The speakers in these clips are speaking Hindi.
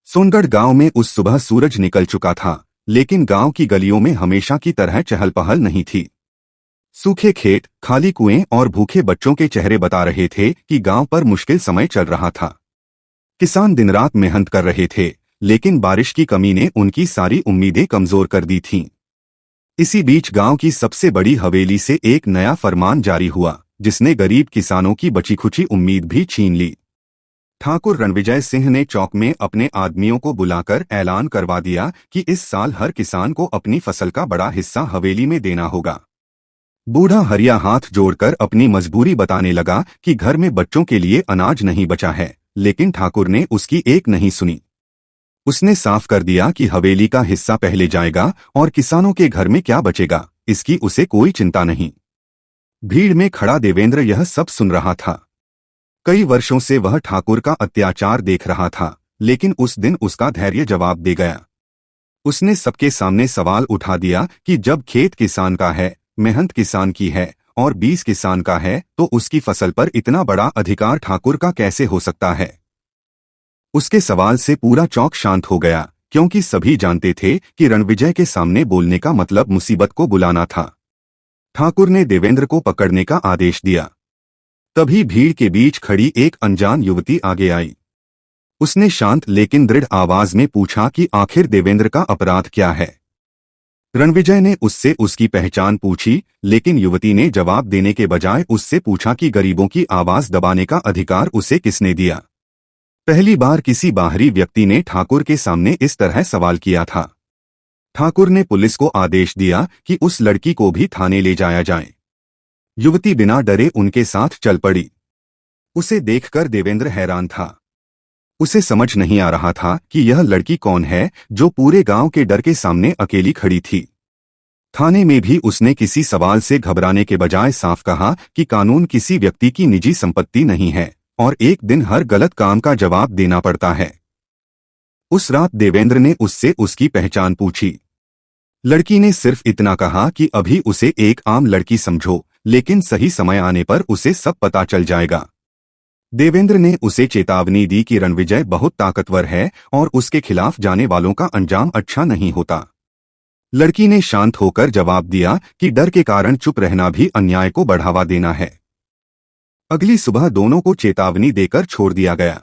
सोनगढ़ गांव में उस सुबह सूरज निकल चुका था, लेकिन गांव की गलियों में हमेशा की तरह चहल पहल नहीं थी। सूखे खेत, खाली कुएं और भूखे बच्चों के चेहरे बता रहे थे कि गांव पर मुश्किल समय चल रहा था। किसान दिन रात मेहनत कर रहे थे, लेकिन बारिश की कमी ने उनकी सारी उम्मीदें कमजोर कर दी थीं। इसी बीच गांव की सबसे बड़ी हवेली से एक नया फरमान जारी हुआ, जिसने गरीब किसानों की बची खुची उम्मीद भी छीन ली। ठाकुर रणविजय सिंह ने चौक में अपने आदमियों को बुलाकर ऐलान करवा दिया कि इस साल हर किसान को अपनी फसल का बड़ा हिस्सा हवेली में देना होगा। बूढ़ा हरिया हाथ जोड़कर अपनी मजबूरी बताने लगा कि घर में बच्चों के लिए अनाज नहीं बचा है, लेकिन ठाकुर ने उसकी एक नहीं सुनी। उसने साफ कर दिया कि हवेली का हिस्सा पहले जाएगा और किसानों के घर में क्या बचेगा, इसकी उसे कोई चिंता नहीं। भीड़ में खड़ा देवेंद्र यह सब सुन रहा था। कई वर्षों से वह ठाकुर का अत्याचार देख रहा था, लेकिन उस दिन उसका धैर्य जवाब दे गया। उसने सबके सामने सवाल उठा दिया कि जब खेत किसान का है, मेहनत किसान की है और बीज किसान का है, तो उसकी फसल पर इतना बड़ा अधिकार ठाकुर का कैसे हो सकता है। उसके सवाल से पूरा चौक शांत हो गया, क्योंकि सभी जानते थे कि रणविजय के सामने बोलने का मतलब मुसीबत को बुलाना था। ठाकुर ने देवेंद्र को पकड़ने का आदेश दिया। तभी भीड़ के बीच खड़ी एक अनजान युवती आगे आई। उसने शांत लेकिन दृढ़ आवाज में पूछा कि आखिर देवेंद्र का अपराध क्या है। रणविजय ने उससे उसकी पहचान पूछी, लेकिन युवती ने जवाब देने के बजाय उससे पूछा कि गरीबों की आवाज दबाने का अधिकार उसे किसने दिया। पहली बार किसी बाहरी व्यक्ति ने ठाकुर के सामने इस तरह सवाल किया था। ठाकुर ने पुलिस को आदेश दिया कि उस लड़की को भी थाने ले जाया जाए। युवती बिना डरे उनके साथ चल पड़ी। उसे देखकर देवेंद्र हैरान था। उसे समझ नहीं आ रहा था कि यह लड़की कौन है जो पूरे गांव के डर के सामने अकेली खड़ी थी। थाने में भी उसने किसी सवाल से घबराने के बजाय साफ कहा कि कानून किसी व्यक्ति की निजी संपत्ति नहीं है और एक दिन हर गलत काम का जवाब देना पड़ता है। उस रात देवेंद्र ने उससे उसकी पहचान पूछी। लड़की ने सिर्फ इतना कहा कि अभी उसे एक आम लड़की समझो, लेकिन सही समय आने पर उसे सब पता चल जाएगा। देवेंद्र ने उसे चेतावनी दी कि रणविजय बहुत ताकतवर है और उसके खिलाफ जाने वालों का अंजाम अच्छा नहीं होता। लड़की ने शांत होकर जवाब दिया कि डर के कारण चुप रहना भी अन्याय को बढ़ावा देना है। अगली सुबह दोनों को चेतावनी देकर छोड़ दिया गया।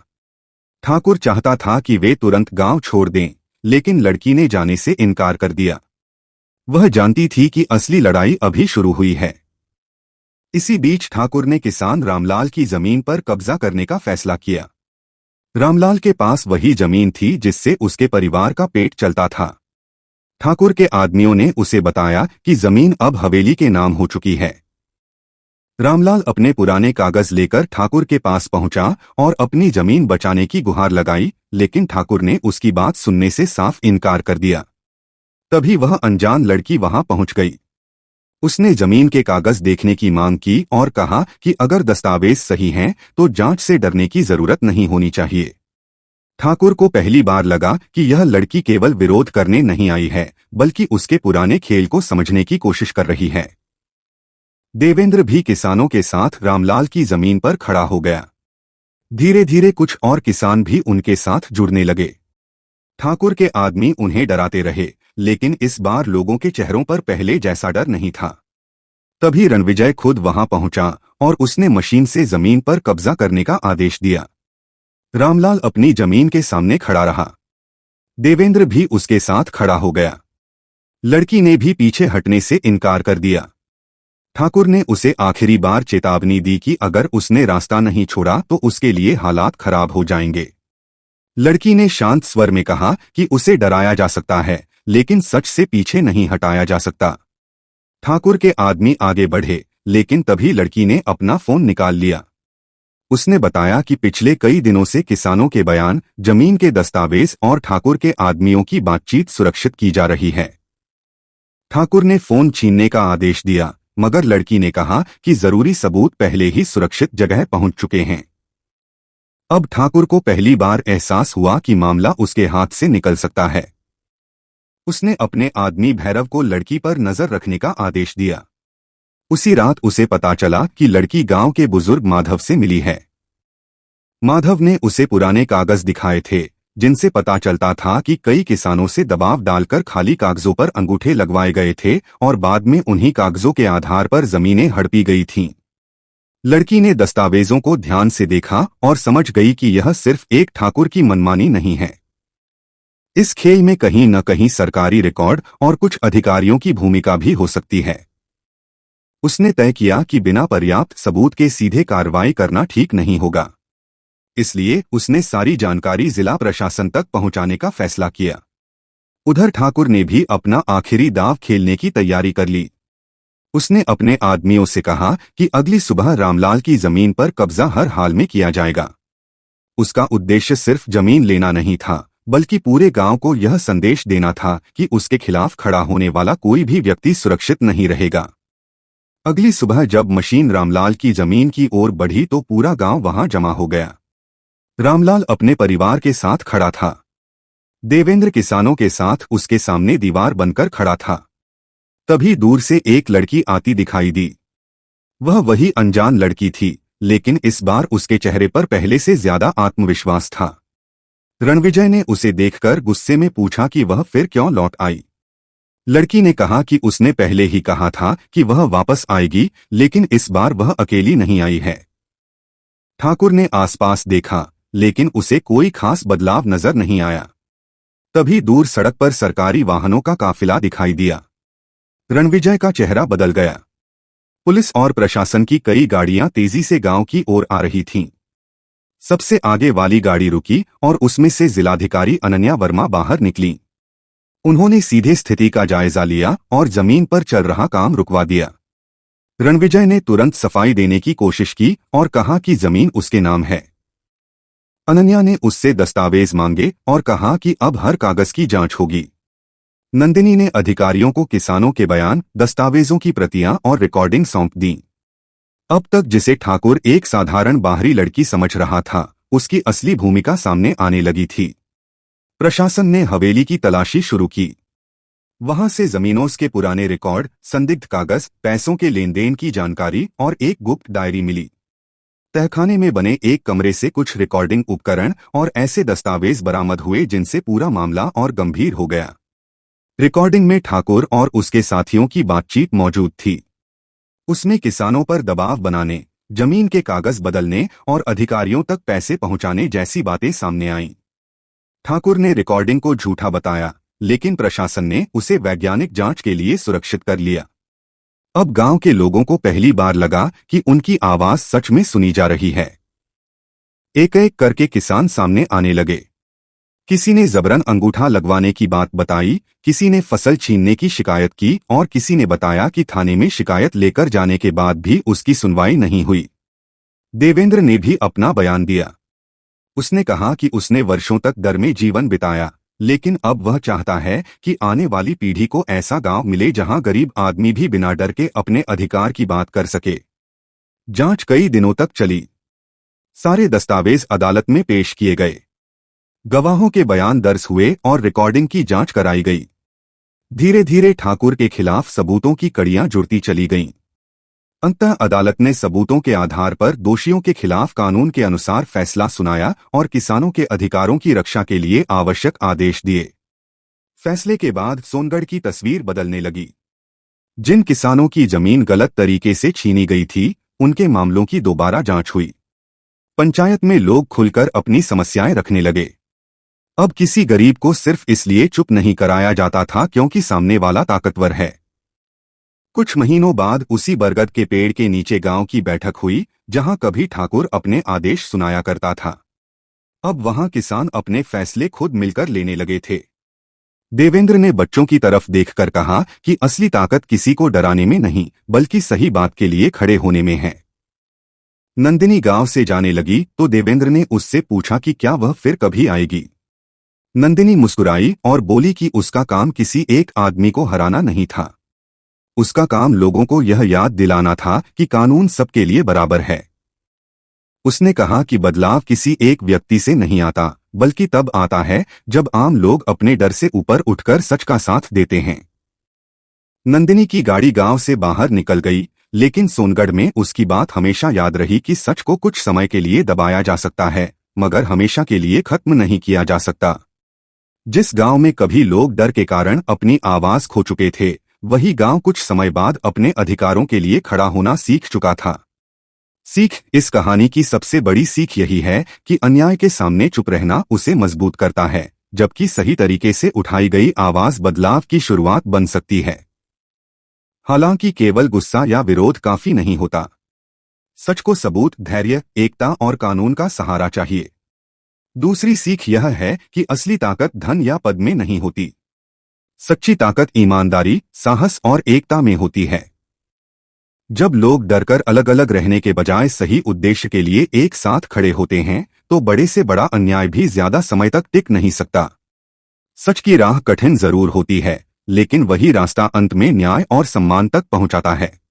ठाकुर चाहता था कि वे तुरंत गांव छोड़ दें, लेकिन लड़की ने जाने से इनकार कर दिया। वह जानती थी कि असली लड़ाई अभी शुरू हुई है। इसी बीच ठाकुर ने किसान रामलाल की जमीन पर कब्जा करने का फैसला किया। रामलाल के पास वही जमीन थी जिससे उसके परिवार का पेट चलता था। ठाकुर के आदमियों ने उसे बताया कि जमीन अब हवेली के नाम हो चुकी है। रामलाल अपने पुराने कागज लेकर ठाकुर के पास पहुंचा और अपनी जमीन बचाने की गुहार लगाई, लेकिन ठाकुर ने उसकी बात सुनने से साफ इनकार कर दिया। तभी वह अनजान लड़की वहां पहुंच गई। उसने जमीन के कागज देखने की मांग की और कहा कि अगर दस्तावेज सही हैं तो जांच से डरने की जरूरत नहीं होनी चाहिए। ठाकुर को पहली बार लगा कि यह लड़की केवल विरोध करने नहीं आई है, बल्कि उसके पुराने खेल को समझने की कोशिश कर रही है। देवेंद्र भी किसानों के साथ रामलाल की जमीन पर खड़ा हो गया। धीरे धीरे कुछ और किसान भी उनके साथ जुड़ने लगे। ठाकुर के आदमी उन्हें डराते रहे, लेकिन इस बार लोगों के चेहरों पर पहले जैसा डर नहीं था। तभी रणविजय खुद वहां पहुंचा और उसने मशीन से जमीन पर कब्जा करने का आदेश दिया। रामलाल अपनी जमीन के सामने खड़ा रहा। देवेंद्र भी उसके साथ खड़ा हो गया। लड़की ने भी पीछे हटने से इनकार कर दिया। ठाकुर ने उसे आखिरी बार चेतावनी दी कि अगर उसने रास्ता नहीं छोड़ा तो उसके लिए हालात खराब हो जाएंगे। लड़की ने शांत स्वर में कहा कि उसे डराया जा सकता है, लेकिन सच से पीछे नहीं हटाया जा सकता। ठाकुर के आदमी आगे बढ़े, लेकिन तभी लड़की ने अपना फोन निकाल लिया। उसने बताया कि पिछले कई दिनों से किसानों के बयान, जमीन के दस्तावेज और ठाकुर के आदमियों की बातचीत सुरक्षित की जा रही है। ठाकुर ने फोन छीनने का आदेश दिया, मगर लड़की ने कहा कि जरूरी सबूत पहले ही सुरक्षित जगह पहुंच चुके हैं। अब ठाकुर को पहली बार एहसास हुआ कि मामला उसके हाथ से निकल सकता है। उसने अपने आदमी भैरव को लड़की पर नजर रखने का आदेश दिया। उसी रात उसे पता चला कि लड़की गांव के बुजुर्ग माधव से मिली है। माधव ने उसे पुराने कागज दिखाए थे, जिनसे पता चलता था कि कई किसानों से दबाव डालकर खाली कागजों पर अंगूठे लगवाए गए थे और बाद में उन्हीं कागजों के आधार पर जमीनें हड़पी गई थीं। लड़की ने दस्तावेजों को ध्यान से देखा और समझ गई कि यह सिर्फ एक ठाकुर की मनमानी नहीं है। इस खेल में कहीं न कहीं सरकारी रिकॉर्ड और कुछ अधिकारियों की भूमिका भी हो सकती है। उसने तय किया कि बिना पर्याप्त सबूत के सीधे कार्रवाई करना ठीक नहीं होगा। इसलिए उसने सारी जानकारी जिला प्रशासन तक पहुंचाने का फैसला किया। उधर ठाकुर ने भी अपना आखिरी दांव खेलने की तैयारी कर ली। उसने अपने आदमियों से कहा कि अगली सुबह रामलाल की जमीन पर कब्जा हर हाल में किया जाएगा। उसका उद्देश्य सिर्फ जमीन लेना नहीं था, बल्कि पूरे गांव को यह संदेश देना था कि उसके खिलाफ खड़ा होने वाला कोई भी व्यक्ति सुरक्षित नहीं रहेगा। अगली सुबह जब मशीन रामलाल की जमीन की ओर बढ़ी तो पूरा गांव वहां जमा हो गया। रामलाल अपने परिवार के साथ खड़ा था। देवेंद्र किसानों के साथ उसके सामने दीवार बनकर खड़ा था। तभी दूर से एक लड़की आती दिखाई दी। वह वही अनजान लड़की थी, लेकिन इस बार उसके चेहरे पर पहले से ज्यादा आत्मविश्वास था। रणविजय ने उसे देखकर गुस्से में पूछा कि वह फिर क्यों लौट आई। लड़की ने कहा कि उसने पहले ही कहा था कि वह वापस आएगी, लेकिन इस बार वह अकेली नहीं आई है। ठाकुर ने आसपास देखा, लेकिन उसे कोई खास बदलाव नजर नहीं आया। तभी दूर सड़क पर सरकारी वाहनों का काफिला दिखाई दिया। रणविजय का चेहरा बदल गया। पुलिस और प्रशासन की कई गाड़ियां तेजी से गांव की ओर आ रही थीं। सबसे आगे वाली गाड़ी रुकी और उसमें से जिलाधिकारी अनन्या वर्मा बाहर निकली। उन्होंने सीधे स्थिति का जायजा लिया और जमीन पर चल रहा काम रुकवा दिया। रणविजय ने तुरंत सफाई देने की कोशिश की और कहा कि जमीन उसके नाम है। अनन्या ने उससे दस्तावेज मांगे और कहा कि अब हर कागज की जांच होगी। नंदिनी ने अधिकारियों को किसानों के बयान, दस्तावेजों की प्रतियां और रिकॉर्डिंग सौंप दी। अब तक जिसे ठाकुर एक साधारण बाहरी लड़की समझ रहा था, उसकी असली भूमिका सामने आने लगी थी। प्रशासन ने हवेली की तलाशी शुरू की। वहां से जमीनों के पुराने रिकॉर्ड, संदिग्ध कागज, पैसों के लेन देन की जानकारी और एक गुप्त डायरी मिली। तहखाने में बने एक कमरे से कुछ रिकॉर्डिंग उपकरण और ऐसे दस्तावेज बरामद हुए जिनसे पूरा मामला और गंभीर हो गया। रिकॉर्डिंग में ठाकुर और उसके साथियों की बातचीत मौजूद थी। उसमें किसानों पर दबाव बनाने, जमीन के कागज बदलने और अधिकारियों तक पैसे पहुंचाने जैसी बातें सामने आईं। ठाकुर ने रिकॉर्डिंग को झूठा बताया, लेकिन प्रशासन ने उसे वैज्ञानिक जांच के लिए सुरक्षित कर लिया। अब गांव के लोगों को पहली बार लगा कि उनकी आवाज सच में सुनी जा रही है। एक एक करके किसान सामने आने लगे। किसी ने जबरन अंगूठा लगवाने की बात बताई, किसी ने फसल छीनने की शिकायत की और किसी ने बताया कि थाने में शिकायत लेकर जाने के बाद भी उसकी सुनवाई नहीं हुई। देवेंद्र ने भी अपना बयान दिया। उसने कहा कि उसने वर्षों तक डर में जीवन बिताया, लेकिन अब वह चाहता है कि आने वाली पीढ़ी को ऐसा गांव मिले जहां गरीब आदमी भी बिना डर के अपने अधिकार की बात कर सके। जांच कई दिनों तक चली। सारे दस्तावेज अदालत में पेश किए गए। गवाहों के बयान दर्ज हुए और रिकॉर्डिंग की जांच कराई गई। धीरे धीरे ठाकुर के खिलाफ सबूतों की कड़ियां जुड़ती चली गईं। अंततः अदालत ने सबूतों के आधार पर दोषियों के खिलाफ कानून के अनुसार फैसला सुनाया और किसानों के अधिकारों की रक्षा के लिए आवश्यक आदेश दिए। फैसले के बाद सोनगढ़ की तस्वीर बदलने लगी। जिन किसानों की जमीन गलत तरीके से छीनी गई थी, उनके मामलों की दोबारा जांच हुई। पंचायत में लोग खुलकर अपनी समस्याएं रखने लगे। अब किसी गरीब को सिर्फ इसलिए चुप नहीं कराया जाता था क्योंकि सामने वाला ताकतवर है। कुछ महीनों बाद उसी बरगद के पेड़ के नीचे गांव की बैठक हुई, जहां कभी ठाकुर अपने आदेश सुनाया करता था। अब वहां किसान अपने फैसले खुद मिलकर लेने लगे थे। देवेंद्र ने बच्चों की तरफ देखकर कहा कि असली ताकत किसी को डराने में नहीं, बल्कि सही बात के लिए खड़े होने में है। नंदिनी गांव से जाने लगी तो देवेंद्र ने उससे पूछा कि क्या वह फिर कभी आएगी। नंदिनी मुस्कुराई और बोली कि उसका काम किसी एक आदमी को हराना नहीं था। उसका काम लोगों को यह याद दिलाना था कि कानून सबके लिए बराबर है। उसने कहा कि बदलाव किसी एक व्यक्ति से नहीं आता, बल्कि तब आता है जब आम लोग अपने डर से ऊपर उठकर सच का साथ देते हैं। नंदिनी की गाड़ी गांव से बाहर निकल गई, लेकिन सोनगढ़ में उसकी बात हमेशा याद रही कि सच को कुछ समय के लिए दबाया जा सकता है, मगर हमेशा के लिए खत्म नहीं किया जा सकता। जिस गांव में कभी लोग डर के कारण अपनी आवाज खो चुके थे, वही गांव कुछ समय बाद अपने अधिकारों के लिए खड़ा होना सीख चुका था। इस कहानी की सबसे बड़ी सीख यही है कि अन्याय के सामने चुप रहना उसे मजबूत करता है, जबकि सही तरीके से उठाई गई आवाज बदलाव की शुरुआत बन सकती है। हालांकि केवल गुस्सा या विरोध काफी नहीं होता। सच को सबूत, धैर्य, एकता और कानून का सहारा चाहिए। दूसरी सीख यह है कि असली ताकत धन या पद में नहीं होती। सच्ची ताकत ईमानदारी, साहस और एकता में होती है। जब लोग डरकर अलग अलग रहने के बजाय सही उद्देश्य के लिए एक साथ खड़े होते हैं, तो बड़े से बड़ा अन्याय भी ज्यादा समय तक टिक नहीं सकता। सच की राह कठिन जरूर होती है, लेकिन वही रास्ता अंत में न्याय और सम्मान तक पहुंचाता है।